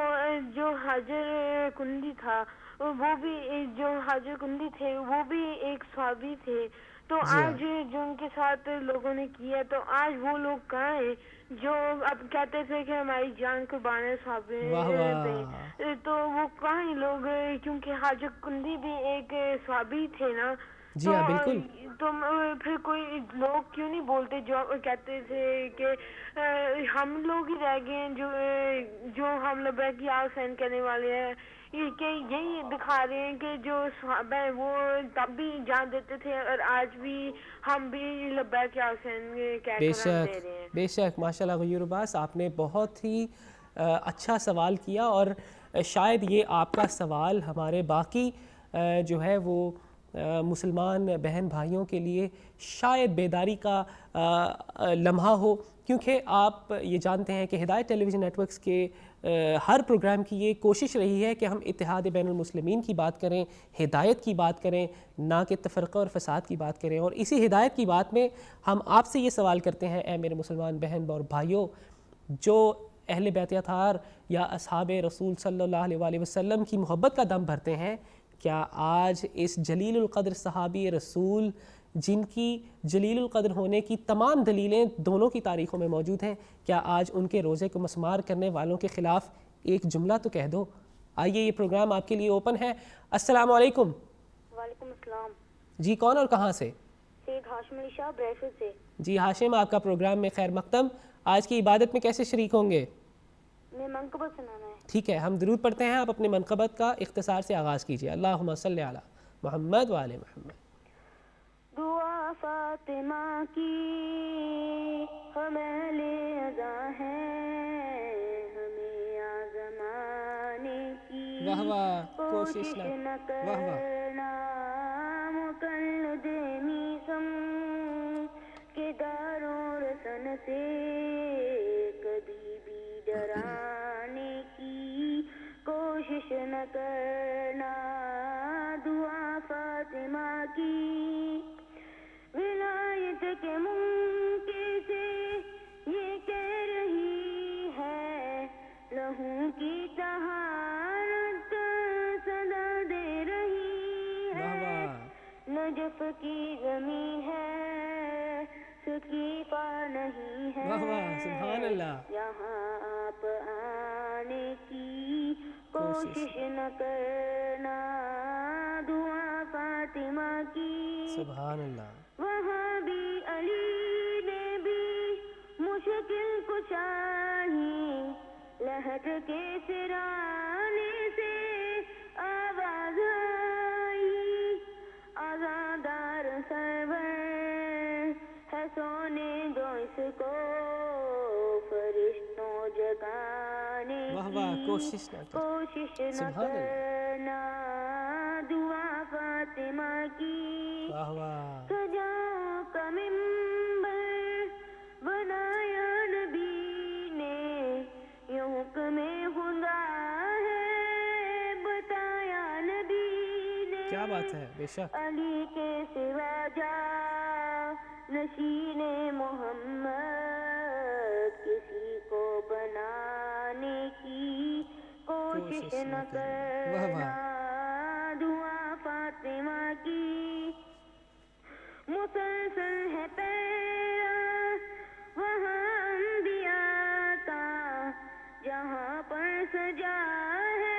جو حاجر کنڈی تھا وہ بھی, جو حاجر کنڈی تھے وہ بھی ایک صحابی تھے. تو آج جو ان کے ساتھ لوگوں نے کیا, تو آج وہ لوگ کہاں ہیں جو اب کہتے تھے کہ ہماری جان قربان ہے صحابی پہ, تو وہ کہاں ہیں لوگ, کیونکہ حاجر کنڈی بھی ایک صحابی تھے نا. جی ہاں بالکل. تو پھر کوئی لوگ کیوں نہیں بولتے جو کہتے تھے کہ ہم لوگ ہی رہ گئے ہیں جو ہم لبیک یا حسین کہنے والے ہیں, کہ یہی دکھا رہے ہیں کہ جو صحابہ ہیں وہ تب بھی جان دیتے تھے اور آج بھی ہم بھی لبیک یا حسین کہہ کر ہم دے رہے ہیں. بے شک ماشاءاللہ غیور عباس, آپ نے بہت ہی اچھا سوال کیا, اور شاید یہ آپ کا سوال ہمارے باقی جو ہے وہ مسلمان بہن بھائیوں کے لیے شاید بیداری کا لمحہ ہو, کیونکہ آپ یہ جانتے ہیں کہ ہدایت ٹیلی ویژن نیٹ ورکس کے ہر پروگرام کی یہ کوشش رہی ہے کہ ہم اتحاد بین المسلمین کی بات کریں, ہدایت کی بات کریں, نہ کہ تفرقہ اور فساد کی بات کریں. اور اسی ہدایت کی بات میں ہم آپ سے یہ سوال کرتے ہیں, اے میرے مسلمان بہن اور بھائیوں, جو اہل بیت اطہار یا اصحاب رسول صلی اللہ علیہ وآلہ وسلم کی محبت کا دم بھرتے ہیں, کیا آج اس جلیل القدر صحابی رسول, جن کی جلیل القدر ہونے کی تمام دلیلیں دونوں کی تاریخوں میں موجود ہیں, کیا آج ان کے روزے کو مسمار کرنے والوں کے خلاف ایک جملہ تو کہہ دو؟ آئیے, یہ پروگرام آپ کے لیے اوپن ہے. السلام علیکم. وعلیکم السلام. جی کون اور کہاں سے؟ سید ہاشم علی شاہ بریفل سے. جی ہاشم, آپ کا پروگرام میں خیر مقدم. آج کی عبادت میں کیسے شریک ہوں گے؟ میں منقبت سنانا ہے. ٹھیک ہے, ہم درود پڑھتے ہیں, آپ اپنے منقبت کا اختصار سے آغاز کیجیے. اللہم صلی علی محمد وآل محمد. دعا فاطمہ کی ہم اہل عزا ہیں, ہمیں آزمانے کی واہ واہ, کوشش نہ کرنا, مقلد میسم کے داروں رسن سے کبھی بھی ڈرانے کی کوشش نہ کرنا. دعا فاطمہ کی ولایت کے ممکن سے یہ کہہ رہی ہے, لہو کی طہارت صدا دے رہی ہے. نجف کی زمین ہے سکیفہ نہیں ہے, سبحان اللہ. یہاں آپ آنے کی کوشش نہ کرنا. دعا فاطمہ کی سبحان اللہ. وہاں بھی علی نے بھی مشکل کشائی, لہٹ کے سرانے سے آواز آئی, آزادار سرور ہے سونے دو اس کو فرشتوں جگانے کی کوشش نہ کرنا. دعا فاطمہ کی سجاؤں کا منبر بنایا نبی نے, یہ حکم خدا ہے بتایا نبی نے. کیا بات ہے, بے شک. علی کے سوا جا نشین محمد کسی کو بنانے کی کوشش نہ کرنا. دعا فاطمہ کی مسلسل ہے پیرا وہاں انبیاء کا, جہاں پر سجا ہے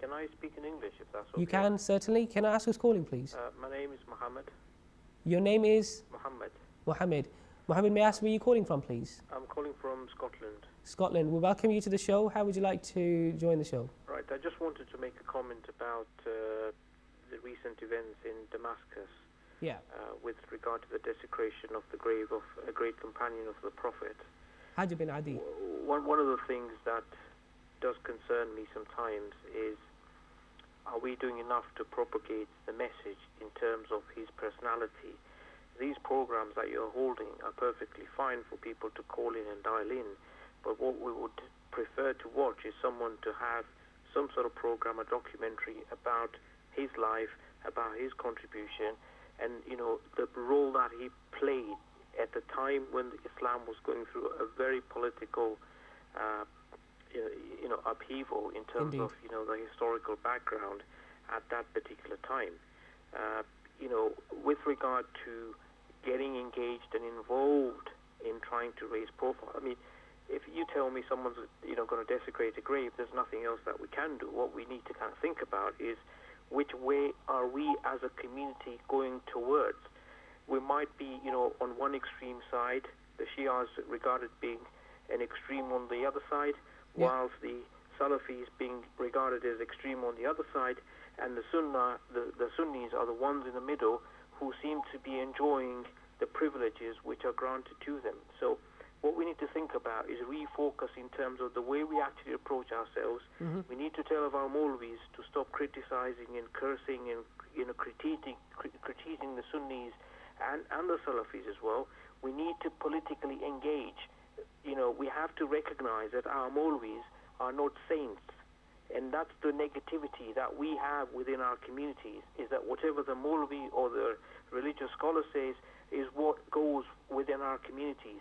Can I speak in English if that's okay? You can certainly. Can I ask who's calling, please? My name is Mohammed. Your name is? Mohammed. Mohammed. Mohammed, may I ask where you're calling from, please? I'm calling from Scotland. Scotland. We welcome you to the show. How would you like to join the show? Right, I just wanted to make a comment about the recent events in Damascus. Yeah. With regard to the desecration of the grave of a great companion of the Prophet. Hajj bin Adi. One of the things that does concern me sometimes is, are we doing enough to propagate the message in terms of his personality? These programs that you're holding are perfectly fine for people to call in and dial in, but what we would prefer to watch is someone to have some sort of program, a documentary about his life, about his contribution, and the role that he played at the time when Islam was going through a very political upheaval in terms Indeed. of the historical background at that particular time. With regard to getting engaged and involved in trying to raise profile, I mean, if you tell me someone's going to desecrate a grave, there's nothing else that we can do. What we need to kind of think about is which way are we as a community going towards. We might be on one extreme side, the Shias regarded being an extreme on the other side, whilst the Salafis being regarded as extreme on the other side, and the Sunnis are the ones in the middle who seem to be enjoying the privileges which are granted to them. So what we need to think about is refocus in terms of the way we actually approach ourselves. Mm-hmm. We need to tell our Maulvis to stop criticizing and cursing and critiquing the Sunnis and the Salafis as well. We need to politically engage. We have to recognize that our Maulvis are not saints. And that's the negativity that we have within our communities, is that whatever the Maulvi or the religious scholar says is what goes within our communities.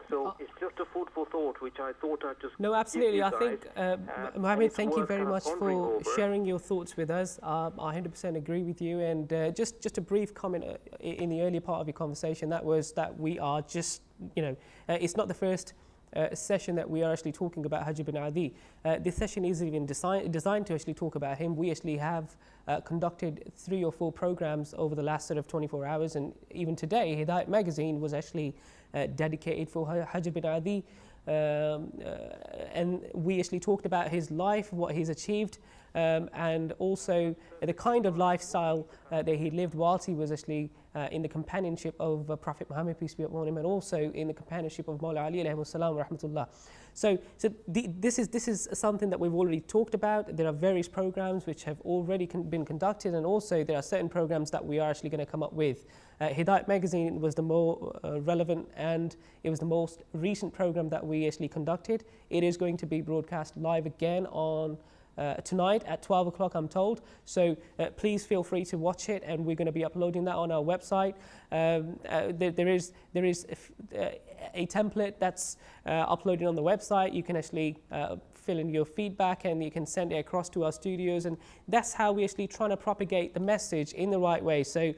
So it's just a food for thought, which I thought I'd just No, absolutely. I give you think, Mohammed, thank you very much for sharing your thoughts with us. I 100% agree with you. And just a brief comment in the earlier part of your conversation, that was that we are just, it's not the first session that we are actually talking about Hajj bin Adi. This session is even designed to actually talk about him. We actually have conducted 3 or 4 programs over the last sort of 24 hours, and even today Hidayat magazine was actually dedicated for Hajj bin Adi, and we actually talked about his life, what he's achieved, and also the kind of lifestyle that he lived whilst he was actually in the companionship of Prophet Muhammad, peace be upon him, and also in the companionship of Mawla Ali alayhi salam wa rahmatullah. So this is something that we've already talked about. There are various programs which have already been conducted, and also there are certain programs that we are actually going to come up with. Hidayat magazine was the more relevant, and it was the most recent program that we actually conducted. It is going to be broadcast live again on tonight at 12 o'clock, I'm told. So please feel free to watch it, and we're going to be uploading that on our website. There is a template that's uploaded on the website. You can actually fill in your feedback, and you can send it across to our studios, and that's how we're actually trying to propagate the message in the right way. So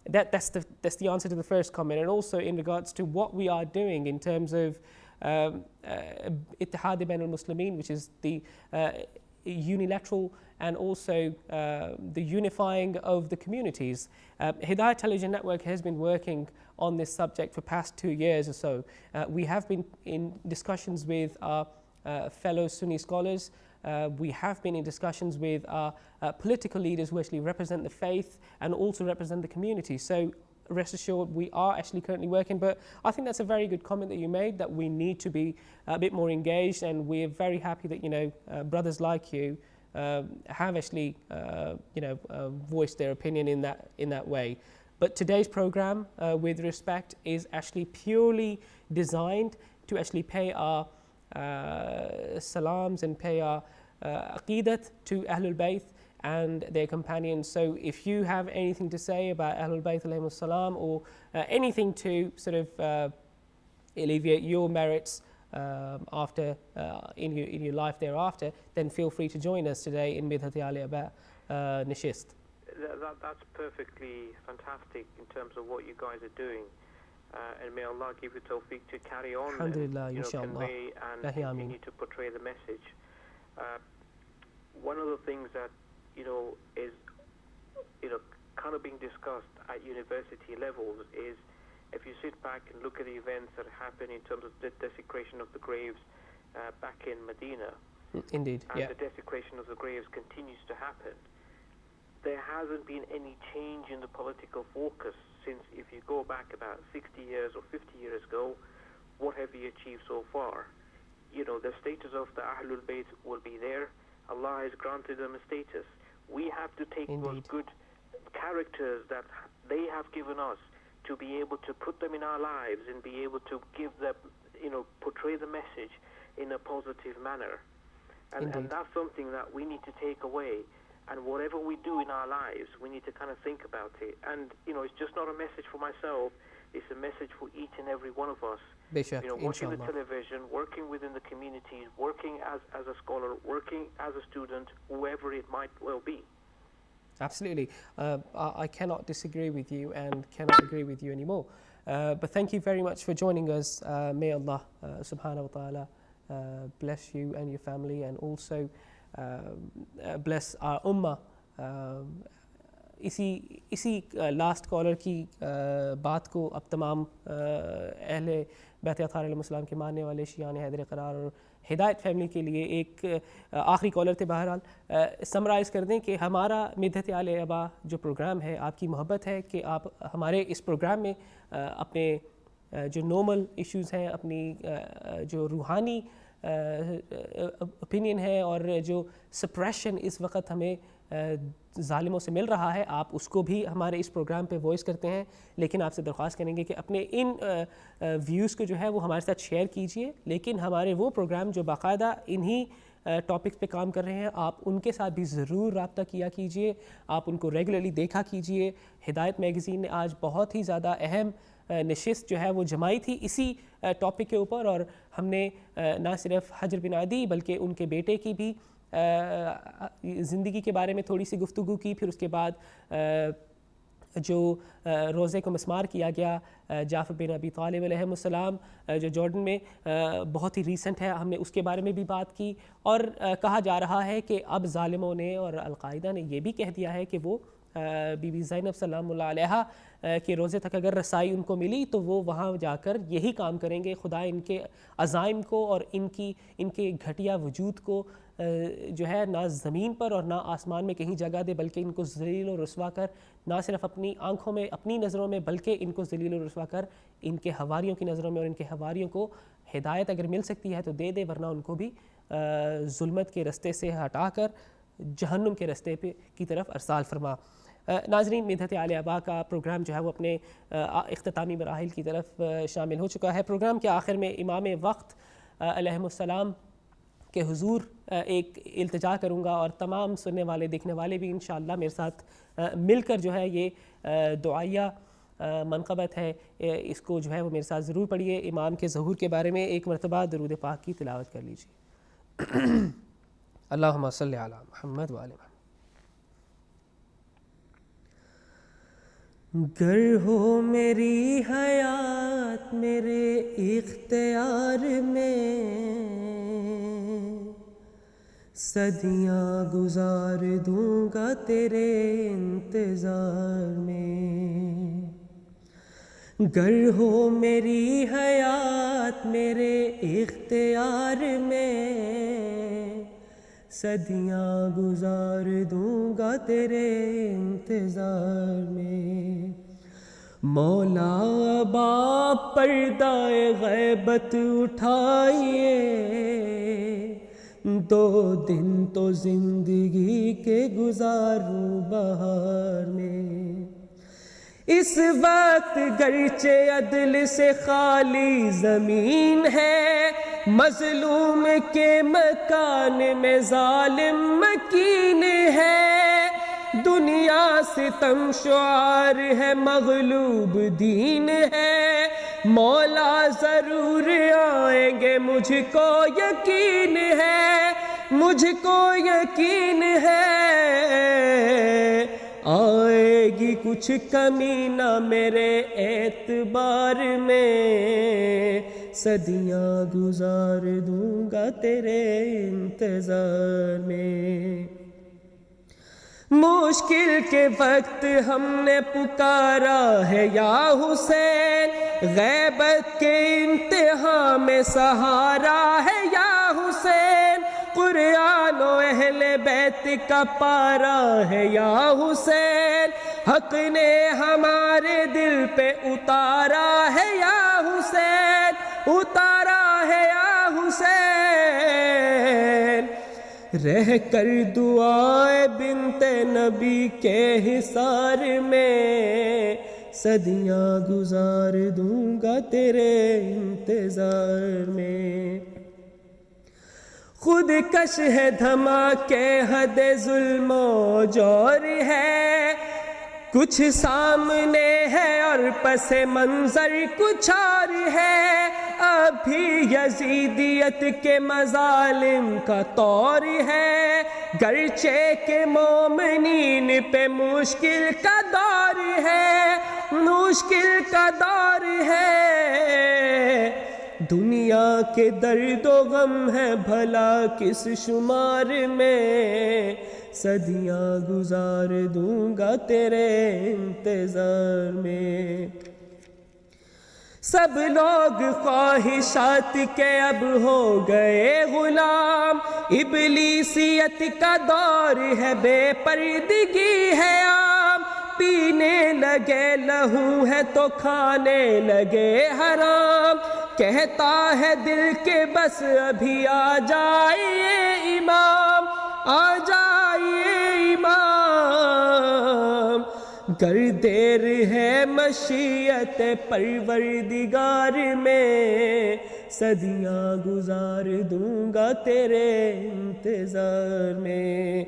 that's the answer to the first comment. And also in regards to what we are doing in terms of Ittihad Bain al-Muslimin, which is the unilateral and also the unifying of the communities. Hidayat Television Network has been working on this subject for past 2 years or so. We have been in discussions with our fellow Sunni scholars. We have been in discussions with our political leaders who actually represent the faith and also represent the community. So rest assured we are actually currently working. But I think that's a very good comment that you made, that we need to be a bit more engaged, and we're very happy that brothers like you have actually voiced their opinion in that way. But today's program, with respect, is actually purely designed to actually pay our salams and pay our aqidat to Ahlul Bayt and their companions. So if you have anything to say about Ahlul Bayt alayhimus salam, or anything to sort of alleviate your merits after in your life thereafter, then feel free to join us today in Midhat Ali Aba Nishist. That's perfectly fantastic in terms of what you guys are doing, and may Allah give you tawfiq to carry on and convey and continue to portray the message. One of the things that is kind of being discussed at university levels is, if you sit back and look at the events that happen in terms of the desecration of the graves back in Medina, indeed, and the desecration of the graves continues to happen, there hasn't been any change in the political focus since, if you go back about 60 years or 50 years ago, what have you achieved so far? The status of the Ahlul Bayt will be there. Allah has granted them a status. We have to take those good characters that they have given us to be able to put them in our lives and be able to give them, portray the message in a positive manner. And that's something that we need to take away. And whatever we do in our lives, we need to kind of think about it. And, it's just not a message for myself. It's a message for each and every one of us. Watching the television, working within the communities, working as a scholar, working as a student, whoever it might well be. Absolutely. I cannot disagree with you and cannot agree with you anymore. But thank you very much for joining us. May Allah subhanahu wa ta'ala bless you and your family, and also bless our ummah. اسی لاسٹ کالر کی بات کو اب تمام اہل بیت اطہار علیہ السلام کے ماننے والے شیعان حیدر قرار اور ہدایت فیملی کے لیے ایک آخری کالر تھے، بہرحال سمرائز کر دیں کہ ہمارا مدحت علی ابا جو پروگرام ہے، آپ کی محبت ہے کہ آپ ہمارے اس پروگرام میں اپنے جو نارمل ایشوز ہیں، اپنی جو روحانی اوپینین ہے اور جو سپریشن اس وقت ہمیں ظالموں سے مل رہا ہے، آپ اس کو بھی ہمارے اس پروگرام پہ وائس کرتے ہیں. لیکن آپ سے درخواست کریں گے کہ اپنے ان ویوز کو جو ہے وہ ہمارے ساتھ شیئر کیجئے، لیکن ہمارے وہ پروگرام جو باقاعدہ انہی ٹاپکس پہ کام کر رہے ہیں، آپ ان کے ساتھ بھی ضرور رابطہ کیا کیجئے، آپ ان کو ریگولرلی دیکھا کیجئے. ہدایت میگزین نے آج بہت ہی زیادہ اہم نشست جو ہے وہ جمائی تھی اسی ٹاپک کے اوپر، اور ہم نے نہ صرف حجر بن عدی بلکہ ان کے بیٹے کی بھی زندگی کے بارے میں تھوڑی سی گفتگو کی. پھر اس کے بعد جو روزے کو مسمار کیا گیا جعفر بن ابی طالب علیہ السلام جو جارڈن میں بہت ہی ریسنٹ ہے، ہم نے اس کے بارے میں بھی بات کی. اور کہا جا رہا ہے کہ اب ظالموں نے اور القاعدہ نے یہ بھی کہہ دیا ہے کہ وہ بی بی زینب سلام اللہ علیہا کے روزے تک اگر رسائی ان کو ملی تو وہ وہاں جا کر یہی کام کریں گے. خدا ان کے عزائم کو اور ان کے گھٹیا وجود کو جو ہے نہ زمین پر اور نہ آسمان میں کہیں جگہ دے، بلکہ ان کو ذلیل و رسوا کر نہ صرف اپنی آنکھوں میں اپنی نظروں میں بلکہ ان کو ذلیل و رسوا کر ان کے حواریوں کی نظروں میں، اور ان کے حواریوں کو ہدایت اگر مل سکتی ہے تو دے دے، ورنہ ان کو بھی ظلمت کے رستے سے ہٹا کر جہنم کے رستے پہ کی طرف ارسال فرما. ناظرین، مدحت علی ابا کا پروگرام جو ہے وہ اپنے اختتامی مراحل کی طرف شامل ہو چکا ہے. پروگرام کے آخر میں امام وقت علیہ السلام کے حضور ایک التجا کروں گا، اور تمام سننے والے دیکھنے والے بھی انشاءاللہ میرے ساتھ مل کر جو ہے یہ دعائیہ منقبت ہے اس کو جو ہے وہ میرے ساتھ ضرور پڑھیے. امام کے ظہور کے بارے میں ایک مرتبہ درود پاک کی تلاوت کر لیجیے. اللہم صلی علی محمد و آل محمد. گر ہو میری حیات میرے اختیار میں، صدیاں گزار دوں گا تیرے انتظار میں. گر ہو میری حیات میرے اختیار میں، صدیاں گزار دوں گا تیرے انتظار میں. مولا باپ پردہ غیبت اٹھائیے، 2 دن تو زندگی کے گزاروں بہار میں، اس وقت گرچہ عدل سے خالی زمین ہے، مظلوم کے مکان میں ظالم مکین ہے، دنیا ستم شعار ہے مغلوب دین ہے، مولا ضرور آئیں گے مجھ کو یقین ہے، مجھ کو یقین ہے، آئے گی کچھ کمی نہ میرے اعتبار میں، صدیاں گزار دوں گا تیرے انتظار میں، مشکل کے وقت ہم نے پکارا ہے یا حسین، غیبت کے امتحان میں سہارا ہے یا حسین، قرآن و اہل بیت کا پارا ہے یا حسین، حق نے ہمارے دل پہ اتارا ہے یا حسین، اتارا ہے یا حسین، رہ کر دعائے بنت نبی کے حصار میں، صدیاں گزار دوں گا تیرے انتظار میں، خود کش ہے دھماکے حد ظلم و جور ہے، کچھ سامنے ہے اور پس منظر کچھ اور ہے، ابھی یزیدیت کے مظالم کا طور ہے، گرچہ کہ مومنین پہ مشکل کا دور ہے، مشکل کا دور ہے، دنیا کے درد و غم ہے بھلا کس شمار میں، صدیاں گزار دوں گا تیرے انتظار میں، سب لوگ خواہشات کے اب ہو گئے غلام، ابلیسیت کا دور ہے، بے پردگی ہے عام، پینے لگے لہو ہے تو کھانے لگے حرام، کہتا ہے دل کے بس ابھی آ جائیے امام، آ جائیے امام، گر دیر ہے مشیت پروردگار میں، صدیاں گزار دوں گا تیرے انتظار میں،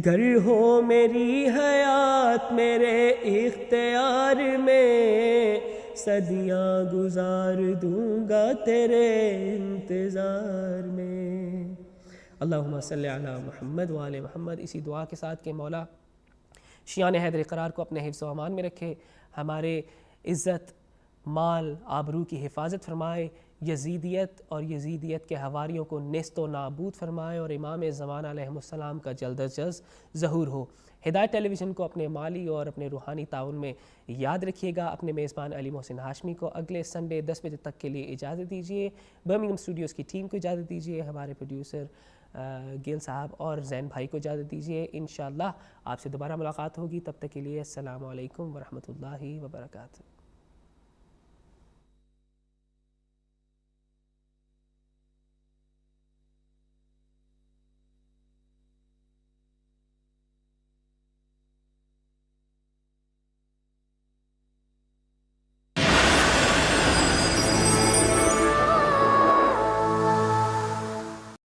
گر ہو میری حیات میرے اختیار میں، صدیاں گزار دوں گا تیرے انتظار میں۔ اللہم صلی علی محمد وآل محمد۔ اسی دعا کے ساتھ کہ مولا شیعان حیدر قرار کو اپنے حفظ و امان میں رکھے، ہمارے عزت، مال، آبرو کی حفاظت فرمائے، یزیدیت اور یزیدیت کے حواریوں کو نیست و نابود فرمائے، اور امام زمانہ علیہ السلام کا جلد از جلد ظہور ہو۔ ہدایت ٹیلی ویژن کو اپنے مالی اور اپنے روحانی تعاون میں یاد رکھیے گا۔ اپنے میزبان علی محسن ہاشمی کو اگلے سنڈے 10 بجے تک کے لیے اجازت دیجیے۔ برمنگھم اسٹوڈیوز کی ٹیم کو اجازت دیجیے، ہمارے پروڈیوسر گیل صاحب اور زین بھائی کو اجازت دیجیے۔ انشاءاللہ آپ سے دوبارہ ملاقات ہوگی، تب تک کے لیے السلام علیکم ورحمۃ اللہ وبرکاتہ۔